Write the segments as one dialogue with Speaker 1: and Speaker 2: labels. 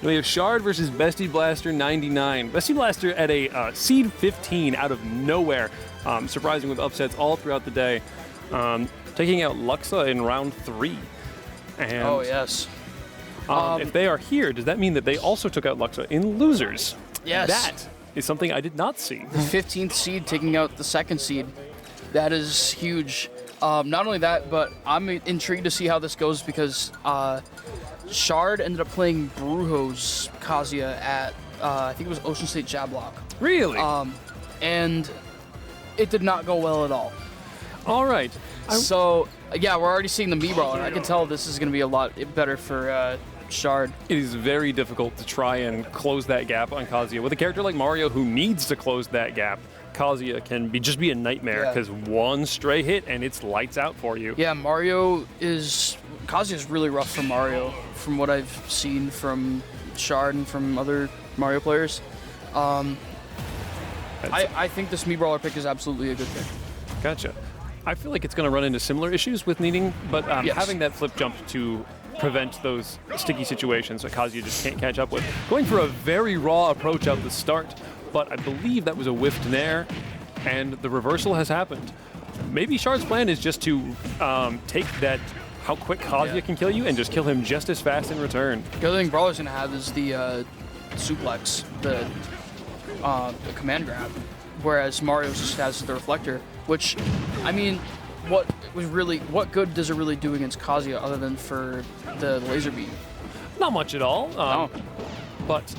Speaker 1: We have Shard versus Bestie Blaster 99. Bestie Blaster at a seed 15 out of nowhere, surprising with upsets all throughout the day, taking out Luxa in round 3. And
Speaker 2: oh, yes.
Speaker 1: If they are here, does that mean that they also took out Luxa in losers?
Speaker 2: Yes.
Speaker 1: That is something I did not see.
Speaker 2: 15th seed taking out the 2nd seed. That is huge. Not only that, but I'm intrigued to see how this goes because Shard ended up playing Brujo's Kazuya at, I think it was Ocean State Jablock.
Speaker 1: Really?
Speaker 2: And it did not go well at all.
Speaker 1: All right.
Speaker 2: So, yeah, we're already seeing the Mii Brawler. I can tell this is going to be a lot better for Shard.
Speaker 1: It is very difficult to try and close that gap on Kazuya. With a character like Mario who needs to close that gap, Kazuya can just be a nightmare because one stray hit and it's lights out for you.
Speaker 2: Yeah, Kazuya is really rough for Mario from what I've seen from Shard and from other Mario players. I think this Mii Brawler pick is absolutely a good pick.
Speaker 1: Gotcha. I feel like it's going to run into similar issues with needing, but having that flip jump to prevent those sticky situations that Kazuya just can't catch up with. Going for a very raw approach out the start, but I believe that was a whiffed nair, and the reversal has happened. Maybe Shard's plan is just to take that, how quick Kazuya can kill you, and just kill him just as fast in return.
Speaker 2: The other thing Brawler's going to have is the suplex, the command grab, whereas Mario just has the reflector, which, I mean, what good does it really do against Kazuya other than for the laser beam?
Speaker 1: Not much at all.
Speaker 2: No.
Speaker 1: But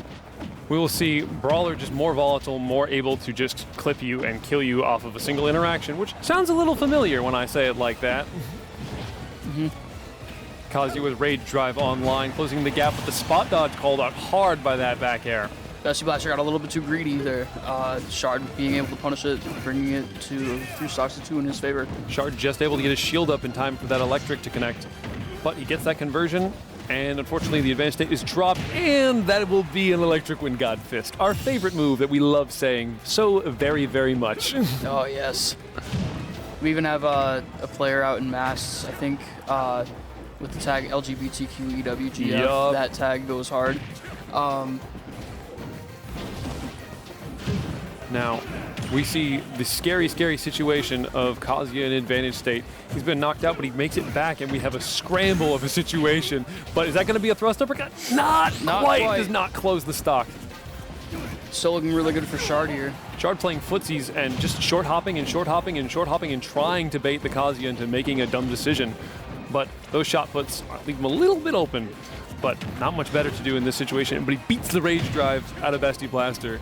Speaker 1: we will see Brawler just more volatile, more able to just clip you and kill you off of a single interaction, which sounds a little familiar when I say it like that. Kazuya with Rage Drive online, closing the gap with the spot dodge called out hard by that back air.
Speaker 2: Bestie Blaster got a little bit too greedy there. Shard being able to punish it, bringing it to 3 stocks to 2 in his favor.
Speaker 1: Shard just able to get his shield up in time for that electric to connect. But he gets that conversion, and unfortunately the advanced state is dropped, and that will be an electric Wind God Fist. Our favorite move that we love saying so very, very much.
Speaker 2: Oh, yes. We even have a player out in Mass, I think, with the tag LGBTQEWGF.
Speaker 1: Yup.
Speaker 2: That tag goes hard.
Speaker 1: Now, we see the scary, scary situation of Kazuya in advantage state. He's been knocked out, but he makes it back, and we have a scramble of a situation. But is that going to be a thrust uppercut? Not quite. Does not close the stock.
Speaker 2: Still looking really good for Shard here.
Speaker 1: Shard playing footsies and just short hopping and short hopping and short hopping and trying to bait the Kazuya into making a dumb decision. But those shot puts leave him a little bit open, but not much better to do in this situation. But he beats the Rage Drive out of Bestie Blaster.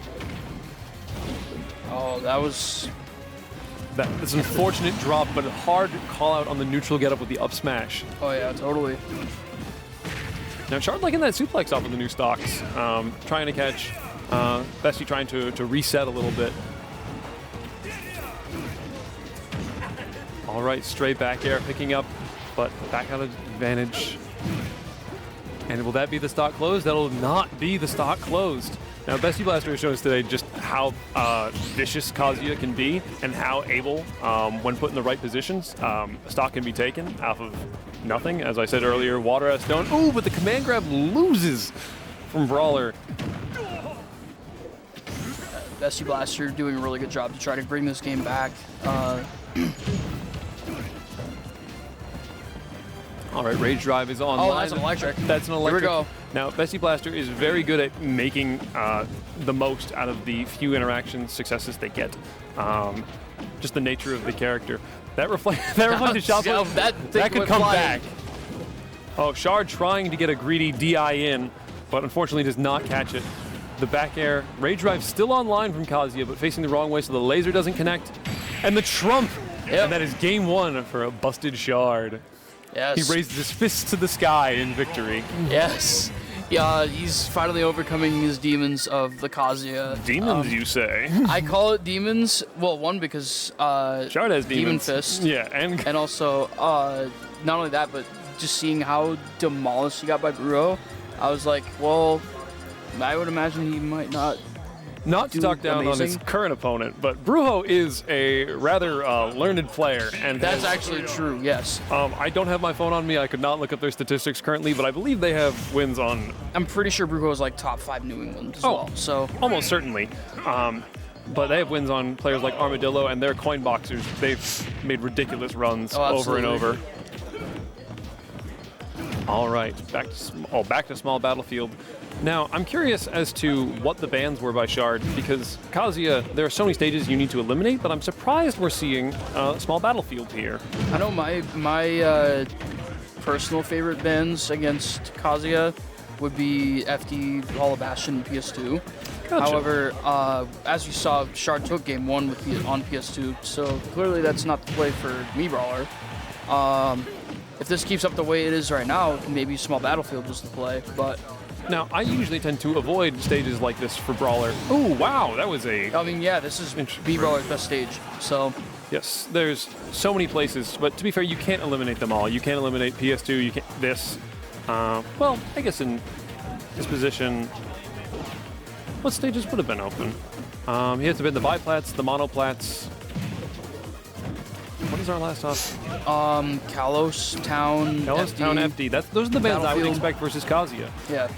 Speaker 2: Oh, that's
Speaker 1: an unfortunate drop, but a hard call out on the neutral get up with the up smash.
Speaker 2: Oh yeah, totally.
Speaker 1: Now Shard liking that suplex off of the new stocks, trying to catch. Bestie trying to reset a little bit. All right, straight back air picking up, but back out of advantage. And will that be the stock closed? That'll not be the stock closed. Now, Bestie Blaster has shown us today just how vicious Kazuya can be and how able, when put in the right positions, stock can be taken off of nothing. As I said earlier, water as stone. Ooh, but the command grab loses from Brawler.
Speaker 2: Bestie Blaster doing a really good job to try to bring this game back.
Speaker 1: All right, Rage Drive is online.
Speaker 2: Oh, that's an electric.
Speaker 1: That's an electric.
Speaker 2: Here we go.
Speaker 1: Now, Bestie Blaster is very good at making the most out of the few interaction successes they get. Just the nature of the character. That reflected shot put, that could come back. Oh, Shard trying to get a greedy DI in, but unfortunately does not catch it. The back air. Rage Drive still online from Kazuya, but facing the wrong way, so the laser doesn't connect. And the trump.
Speaker 2: Yep.
Speaker 1: And that is game 1 for a busted Shard.
Speaker 2: Yes.
Speaker 1: He raises his fists to the sky in victory.
Speaker 2: Yes. Yeah, he's finally overcoming his demons of the Kazuya.
Speaker 1: Demons, you say?
Speaker 2: I call it demons. Well, one, because
Speaker 1: Shard has
Speaker 2: Demon
Speaker 1: demons.
Speaker 2: Fist.
Speaker 1: Yeah, and
Speaker 2: also, not only that, but just seeing how demolished he got by Brujo, I was like, well, I would imagine he might not
Speaker 1: Not to
Speaker 2: do
Speaker 1: talk down on his
Speaker 2: amazing.
Speaker 1: current opponent, but Brujo is a rather learned player. And
Speaker 2: That's actually true, yes.
Speaker 1: I don't have my phone on me. I could not look up their statistics currently, but I believe they have wins on
Speaker 2: I'm pretty sure Brujo is like top 5 New England as well. So
Speaker 1: almost certainly. But they have wins on players like Armadillo and their coin boxers. They've made ridiculous runs over and over. All right, back to small battlefield. Now, I'm curious as to what the bans were by Shard, because Kazuya, there are so many stages you need to eliminate, but I'm surprised we're seeing small battlefield here.
Speaker 2: I know my personal favorite bans against Kazuya would be FD, Hall of Bastion, and PS2.
Speaker 1: Gotcha.
Speaker 2: However, as you saw, Shard took game 1 on PS2, so clearly that's not the play for me, Brawler. If this keeps up the way it is right now, maybe small battlefield was the play, but...
Speaker 1: Now, I usually tend to avoid stages like this for Brawler. Oh, wow, that was a...
Speaker 2: I mean, yeah, this is B-Brawler's best stage, so...
Speaker 1: Yes, there's so many places, but to be fair, you can't eliminate them all. You can't eliminate PS2, you can't... This. Well, I guess in this position... What stages would have been open? He has to been the biplats, the monoplats... What is our last op?
Speaker 2: Kalos Town,
Speaker 1: Kalos Town FD. Those are the bands I would expect versus Kazuya.
Speaker 2: Yeah.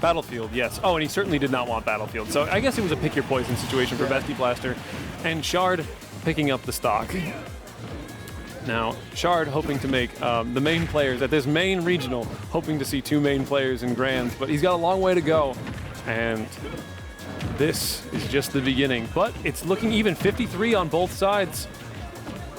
Speaker 1: Battlefield, yes. Oh, and he certainly did not want Battlefield. So I guess it was a pick your poison situation for Bestie Blaster. And Shard picking up the stock. Now, Shard hoping to make the main players at this main regional, hoping to see 2 main players in Grands, but he's got a long way to go. And this is just the beginning. But it's looking even 53 on both sides.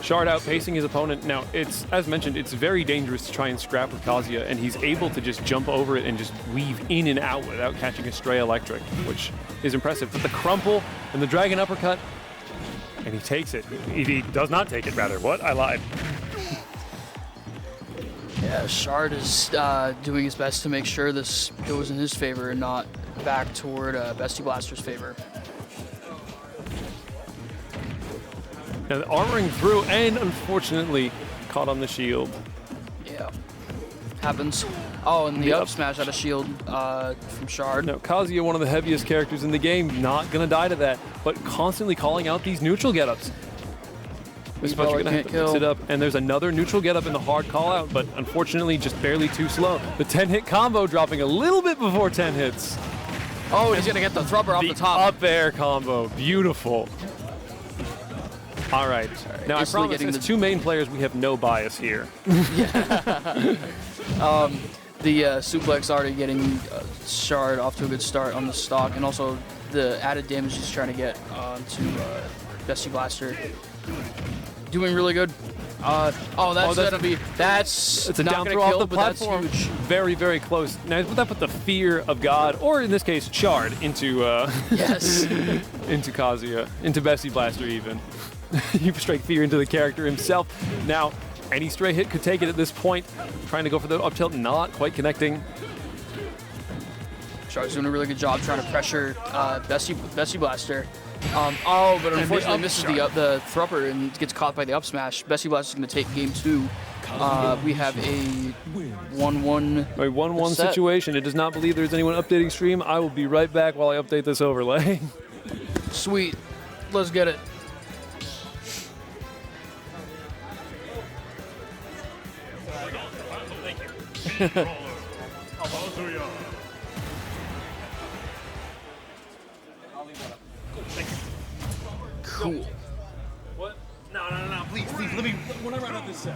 Speaker 1: Shard outpacing his opponent. Now, it's, as mentioned, it's very dangerous to try and scrap with Kazuya, and he's able to just jump over it and just weave in and out without catching a stray electric, which is impressive. But the crumple and the dragon uppercut, and he takes it. He does not take it, rather. What? I lied.
Speaker 2: Yeah, Shard is doing his best to make sure this goes in his favor and not back toward Bestie Blaster's favor.
Speaker 1: Now, armoring through, and unfortunately, caught on the shield.
Speaker 2: Yeah. Happens. Oh, and the up smash out of shield from Shard.
Speaker 1: Now, Kazuya, one of the heaviest characters in the game, not going to die to that, but constantly calling out these neutral get-ups. This punch going to have to mix it up, and there's another neutral get-up in the hard call-out, but unfortunately just barely too slow. The 10-hit combo dropping a little bit before 10 hits.
Speaker 2: Oh, he's going to get the thrupper off the top.
Speaker 1: Up air combo, beautiful. All right. Now, I promise, as 2 main players, we have no bias here.
Speaker 2: The suplex already getting Shard off to a good start on the stock, and also the added damage he's trying to get to Bestie Blaster. Doing really good. It's
Speaker 1: a down throw off the platform. Very, very close. Now, would that put the fear of God, or in this case, Shard, into
Speaker 2: yes,
Speaker 1: into Kazuya, into Bestie Blaster even. You strike fear into the character himself. Now, any stray hit could take it at this point. Trying to go for the up tilt, not quite connecting.
Speaker 2: Shard's doing a really good job trying to pressure Bestie Blaster. But unfortunately misses the thrupper and gets caught by the up smash. Bestie Blaster's going to take game 2. We have a 1-1.
Speaker 1: A 1-1 situation. It does not believe there's anyone updating stream. I will be right back while I update this overlay.
Speaker 2: Sweet. Let's get it. Cool.
Speaker 1: What? No, please, let me, when I run out this set.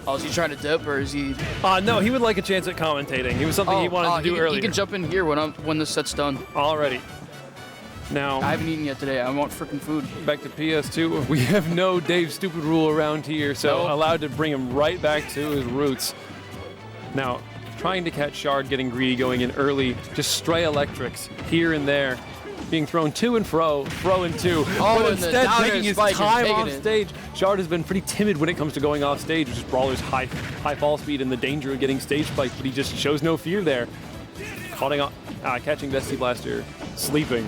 Speaker 2: Oh, is he trying to dip, or is he...
Speaker 1: No, he would like a chance at commentating. It was something he wanted to do earlier.
Speaker 2: He can jump in here when this set's done.
Speaker 1: Alrighty. Now...
Speaker 2: I haven't eaten yet today. I want freaking food.
Speaker 1: Back to PS2. We have no Dave Stupid rule around here, so allowed to bring him right back to his roots. Now, trying to catch Shard, getting greedy, going in early, just stray electrics here and there. Being thrown to and fro and to, but instead taking his time off stage. Shard has been pretty timid when it comes to going off stage, which is Brawler's high fall speed and the danger of getting stage spiked, but he just shows no fear there. Catching Bestie Blaster, sleeping.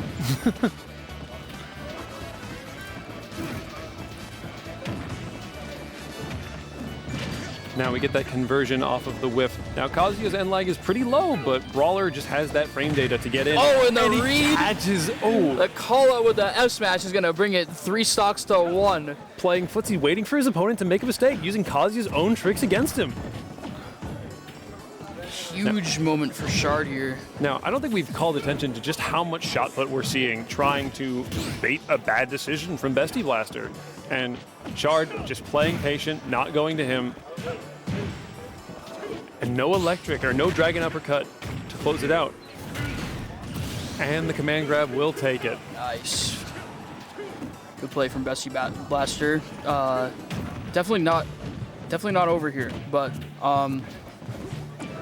Speaker 1: Now we get that conversion off of the whiff. Now Kazuya's end lag is pretty low, but Brawler just has that frame data to get in.
Speaker 2: Oh, and the
Speaker 1: he
Speaker 2: read!
Speaker 1: catches. Oh,
Speaker 2: The call out with the F smash is gonna bring it 3 stocks to 1.
Speaker 1: playing footsie, waiting for his opponent to make a mistake, using Kazuya's own tricks against him.
Speaker 2: Huge moment for Shard here.
Speaker 1: Now, I don't think we've called attention to just how much shot put we're seeing trying to bait a bad decision from Bestie Blaster. And Shard just playing patient, not going to him. And no electric or no dragon uppercut to close it out. And the command grab will take it.
Speaker 2: Nice. Good play from Bestie Blaster. Definitely not over here, but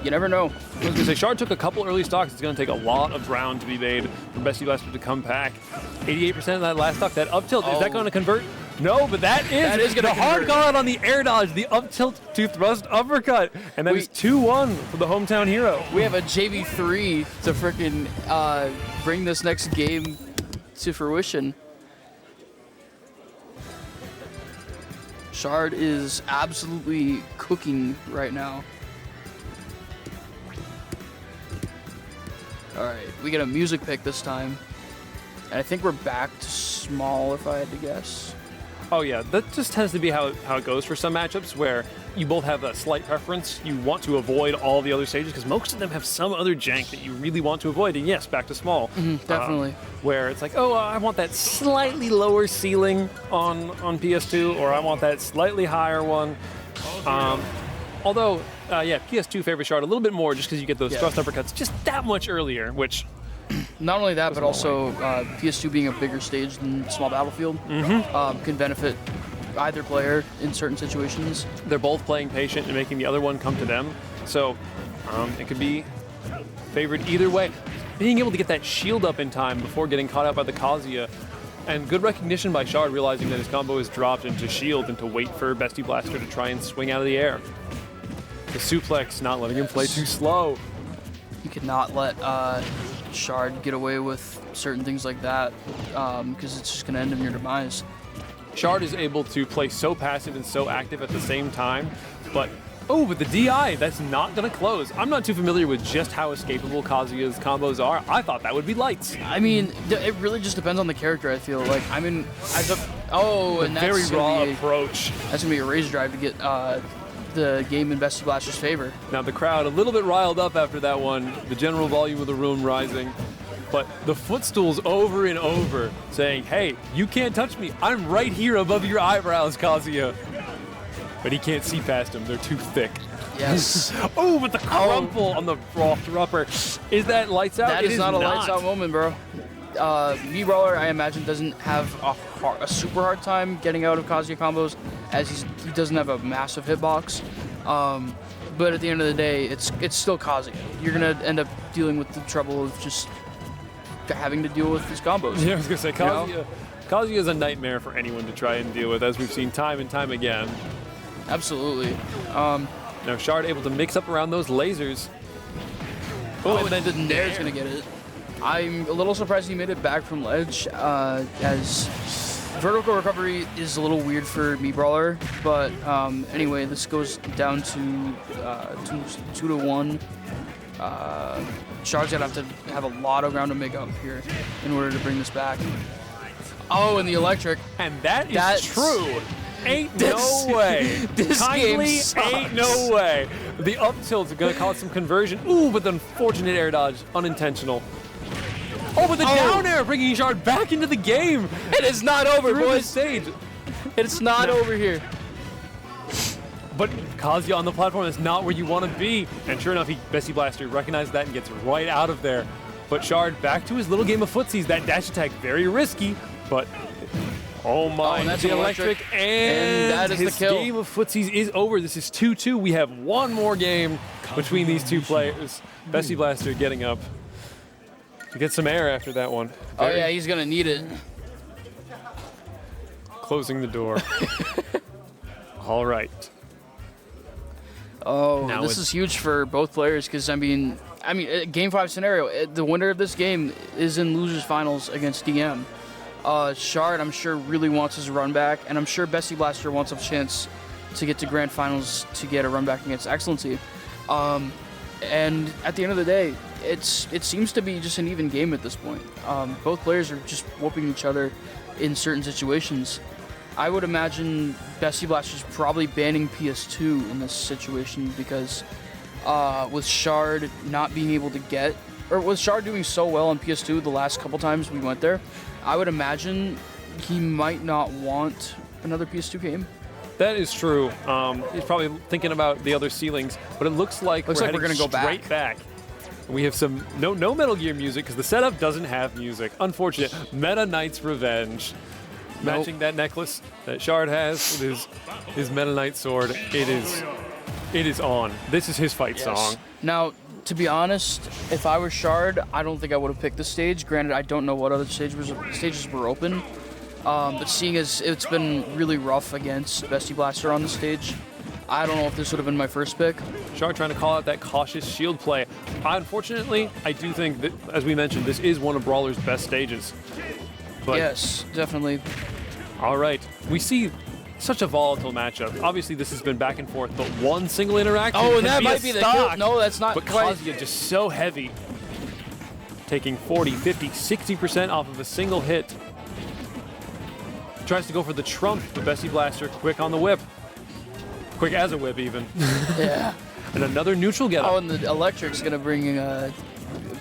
Speaker 2: you never know.
Speaker 1: I was going to say, Shard took a couple early stocks. It's going to take a lot of ground to be made for Bestie Blaster to come back. 88% of that last stock, that up tilt, is that going to convert? No, but that is
Speaker 2: going to
Speaker 1: the hard call out on the air dodge, the up tilt to thrust uppercut. And that is 2-1 for the hometown hero.
Speaker 2: We have a JV3 to freaking bring this next game to fruition. Shard is absolutely cooking right now. All right, we get a music pick this time. And I think we're back to small, if I had to guess.
Speaker 1: Oh yeah, that just tends to be how it goes for some matchups where you both have a slight preference. You want to avoid all the other stages because most of them have some other jank that you really want to avoid. And yes, back to small.
Speaker 2: Definitely.
Speaker 1: Where it's like, oh, I want that slightly lower ceiling on PS2, or I want that slightly higher one. Although, yeah, PS2 favors Shard a little bit more just because you get those thrust uppercuts just that much earlier, which...
Speaker 2: Not only that, but also PS2 being a bigger stage than Small Battlefield can benefit either player in certain situations.
Speaker 1: They're both playing patient and making the other one come to them, so it could be favored either way. Being able to get that shield up in time before getting caught out by the Kazuya, and good recognition by Shard realizing that his combo is dropped into shield and to wait for Bestie Blaster to try and swing out of the air. The suplex not letting him play too slow.
Speaker 2: You cannot let Shard get away with certain things like that because it's just going to end in your demise.
Speaker 1: Shard is able to play so passive and so active at the same time, but but the DI, that's not going to close. I'm not too familiar with just how escapable Kazuya's combos are. I thought that would be lights.
Speaker 2: I mean, it really just depends on the character, I feel like. I mean, and that's
Speaker 1: very raw approach.
Speaker 2: That's going to be a raise drive to get the game in Bestie Blaster's favor.
Speaker 1: Now the crowd a little bit riled up after that one, the general volume of the room rising, but the footstools over and over saying, hey, you can't touch me. I'm right here above your eyebrows, Kazuya. But he can't see past them. They're too thick.
Speaker 2: Yes.
Speaker 1: But the crumple on the froth upper. Is that lights out?
Speaker 2: That is not a lights out moment, bro. Brawler, I imagine, doesn't have a super hard time getting out of Kazuya combos, as he doesn't have a massive hitbox. But at the end of the day, it's still Kazuya. You're gonna end up dealing with the trouble of just having to deal with his combos.
Speaker 1: Yeah, I was gonna say Kazuya is a nightmare for anyone to try and deal with, as we've seen time and time again.
Speaker 2: Absolutely.
Speaker 1: Now Shard able to mix up around those lasers.
Speaker 2: And then the Nair's gonna get it. I'm a little surprised he made it back from ledge, as vertical recovery is a little weird for me, Brawler. But anyway, this goes down to 2-1. Shard's gonna have to have a lot of ground to make up here in order to bring this back. Oh, and the electric.
Speaker 1: And that's true. Ain't no way.
Speaker 2: This
Speaker 1: Kindly
Speaker 2: game sucks.
Speaker 1: ain't no way. The up tilt's gonna cause some conversion. But the unfortunate air dodge, unintentional. But the down air bringing Shard back into the game.
Speaker 2: It is not over, boys.
Speaker 1: Stage.
Speaker 2: It's not over here.
Speaker 1: But Kazuya on the platform is not where you want to be. And sure enough, Bestie Blaster recognizes that and gets right out of there. But Shard back to his little game of footsies. That dash attack, very risky, but oh my,
Speaker 2: and that's
Speaker 1: the
Speaker 2: an
Speaker 1: electric, and
Speaker 2: that is
Speaker 1: his
Speaker 2: the kill.
Speaker 1: game of footsies is over. This is 2-2. We have one more game between these two players. Bestie Blaster getting up to get some air after that one.
Speaker 2: Yeah, he's gonna need it.
Speaker 1: Closing the door. All right.
Speaker 2: Now this is huge for both players because I mean, Game 5 scenario. The winner of this game is in losers finals against DM. Shard, I'm sure, really wants his run back, and I'm sure Bestie Blaster wants a chance to get to grand finals to get a run back against Excellency. And at the end of the day, it seems to be just an even game at this point. Both players are just whooping each other in certain situations. I would imagine Bestie Blaster's probably banning PS2 in this situation because with Shard not being able to get, or with Shard doing so well on PS2 the last couple times we went there, I would imagine he might not want another PS2 game.
Speaker 1: That is true. He's probably thinking about the other ceilings, but it looks like we're
Speaker 2: going to go
Speaker 1: straight back. We have some no Metal Gear music because the setup doesn't have music. Unfortunate. Meta Knight's Revenge. Matching that necklace that Shard has with his Meta Knight sword. It is on. This is his fight song.
Speaker 2: Now, to be honest, if I were Shard, I don't think I would have picked this stage. Granted, I don't know what other stages were open. But seeing as it's been really rough against Bestie Blaster on the stage, I don't know if this would have been my first pick.
Speaker 1: Shard trying to call out that cautious shield play. Unfortunately, I do think that, as we mentioned, this is one of Brawler's best stages. But
Speaker 2: yes, definitely.
Speaker 1: All right, we see such a volatile matchup. Obviously, this has been back and forth, but one single interaction
Speaker 2: Oh, and
Speaker 1: can
Speaker 2: that
Speaker 1: be
Speaker 2: might
Speaker 1: a
Speaker 2: be the
Speaker 1: stock.
Speaker 2: kill. No, that's not
Speaker 1: But
Speaker 2: quite.
Speaker 1: Kazuya just so heavy, taking 40, 50, 60% off of a single hit. Tries to go for the trump, but Bestie Blaster quick on the whip. Quick as a whip, even.
Speaker 2: Yeah.
Speaker 1: And another neutral get up.
Speaker 2: Oh, and the electric's gonna bring a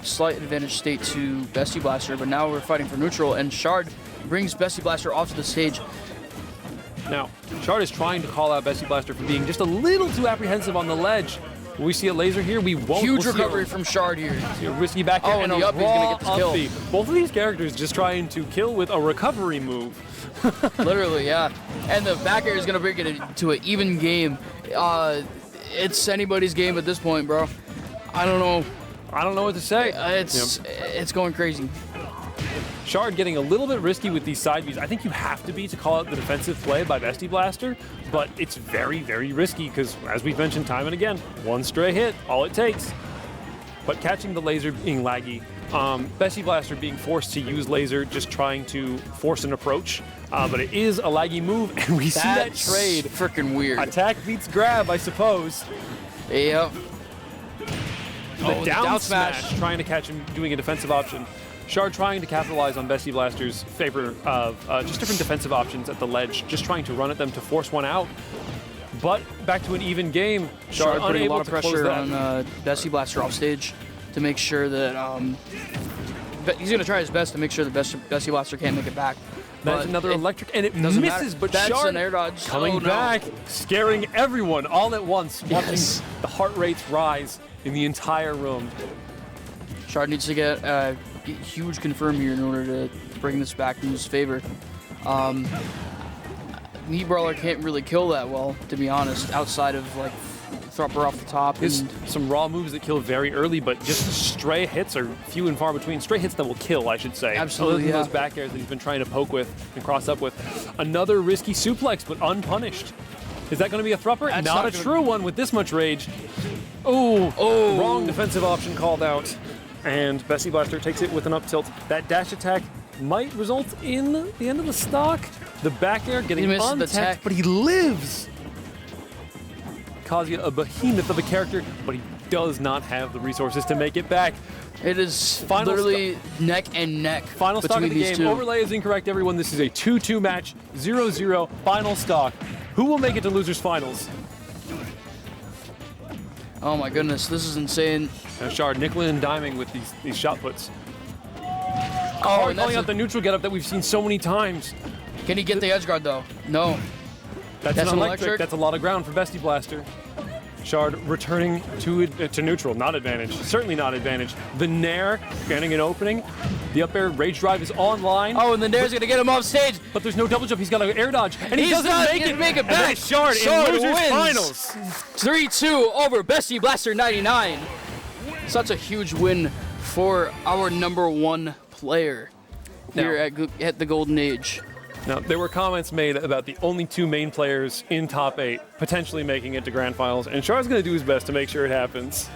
Speaker 2: slight advantage state to Bestie Blaster, but now we're fighting for neutral, and Shard brings Bestie Blaster off to the stage.
Speaker 1: Now, Shard is trying to call out Bestie Blaster for being just a little too apprehensive on the ledge. When we see a laser here, we won't.
Speaker 2: Huge recovery from Shard here.
Speaker 1: See a risky back
Speaker 2: Oh,
Speaker 1: and
Speaker 2: and the
Speaker 1: a
Speaker 2: up, he's gonna
Speaker 1: raw
Speaker 2: get this kill.
Speaker 1: up B. Both of these characters just trying to kill with a recovery move.
Speaker 2: Literally, yeah. And the back air is gonna bring it to an even game. It's anybody's game at this point, bro. I don't know.
Speaker 1: I don't know what to say.
Speaker 2: It's going crazy.
Speaker 1: Shard getting a little bit risky with these side views. I think you have to be to call out the defensive play by Bestie Blaster, but it's very, very risky because, as we've mentioned time and again, one stray hit, all it takes. But catching the laser being laggy, Bestie Blaster being forced to use laser, just trying to force an approach, but it is a laggy move, and we see that trade.
Speaker 2: Freaking weird.
Speaker 1: Attack beats grab, I suppose.
Speaker 2: Yep.
Speaker 1: The down smash, trying to catch him doing a defensive option. Shard trying to capitalize on Bestie Blaster's favor of just different defensive options at the ledge, just trying to run at them to force one out. But back to an even game.
Speaker 2: Shard putting a
Speaker 1: unable
Speaker 2: lot of
Speaker 1: to close
Speaker 2: pressure
Speaker 1: that.
Speaker 2: on Bestie Blaster off stage to make sure that he's going to try his best to make sure that Bestie Blaster can't make it back.
Speaker 1: That's another electric, and it
Speaker 2: doesn't
Speaker 1: misses,
Speaker 2: matter.
Speaker 1: but
Speaker 2: That's
Speaker 1: Shard
Speaker 2: an air dodge.
Speaker 1: coming
Speaker 2: Oh, no.
Speaker 1: back, scaring everyone all at once, watching
Speaker 2: Yes.
Speaker 1: the heart rates rise in the entire room.
Speaker 2: Shard needs to get a huge confirm here in order to bring this back in his favor. Brawler can't really kill that well, to be honest, outside of like thropper off the top.
Speaker 1: There's
Speaker 2: And
Speaker 1: some raw moves that kill very early, but just stray hits are few and far between. Stray hits that will kill, I should say.
Speaker 2: Absolutely,
Speaker 1: Other than
Speaker 2: yeah.
Speaker 1: those back airs that he's been trying to poke with and cross up with. Another risky suplex, but unpunished. Is that going to be a thrupper?
Speaker 2: That's
Speaker 1: Not
Speaker 2: not
Speaker 1: a
Speaker 2: gonna-
Speaker 1: true one with this much rage. Oh, wrong defensive option called out. And Bestie Blaster takes it with an up tilt. That dash attack might result in the end of the stock. The back air getting
Speaker 2: He misses the
Speaker 1: untech,
Speaker 2: tech.
Speaker 1: but he lives. Kazuya, a behemoth of a character, but he does not have the resources to make it back.
Speaker 2: it is
Speaker 1: Final
Speaker 2: literally neck and neck
Speaker 1: Final stock
Speaker 2: between
Speaker 1: of the
Speaker 2: these
Speaker 1: game.
Speaker 2: two.
Speaker 1: Overlay is incorrect, everyone. This is a 2-2 match, 0-0, final stock. Who will make it to losers finals?
Speaker 2: Oh my goodness, this is insane.
Speaker 1: Now Shard nickeling and diming with these shot puts.
Speaker 2: Oh,
Speaker 1: Calling
Speaker 2: and that's
Speaker 1: out the neutral getup that we've seen so many times.
Speaker 2: can he get the edge guard though? No.
Speaker 1: That's
Speaker 2: That's
Speaker 1: an
Speaker 2: an
Speaker 1: electric.
Speaker 2: electric?
Speaker 1: That's a lot of ground for Bestie Blaster. Shard returning to neutral, not advantage. Certainly not advantage. The Nair, granting an opening. The up air rage drive is online.
Speaker 2: Oh, and then Nair's gonna get him off stage.
Speaker 1: But there's no double jump. He's got an air dodge, and he
Speaker 2: He's
Speaker 1: doesn't
Speaker 2: not
Speaker 1: make
Speaker 2: gonna
Speaker 1: it.
Speaker 2: make it
Speaker 1: And that
Speaker 2: back.
Speaker 1: is Shard
Speaker 2: Shard
Speaker 1: in losers
Speaker 2: wins.
Speaker 1: finals.
Speaker 2: 3-2 over Bestie Blaster 99. Such a huge win for our #1 player here at the Golden Age.
Speaker 1: Now, there were comments made about the only two main players in top 8 potentially making it to grand finals, and Shard's going to do his best to make sure it happens.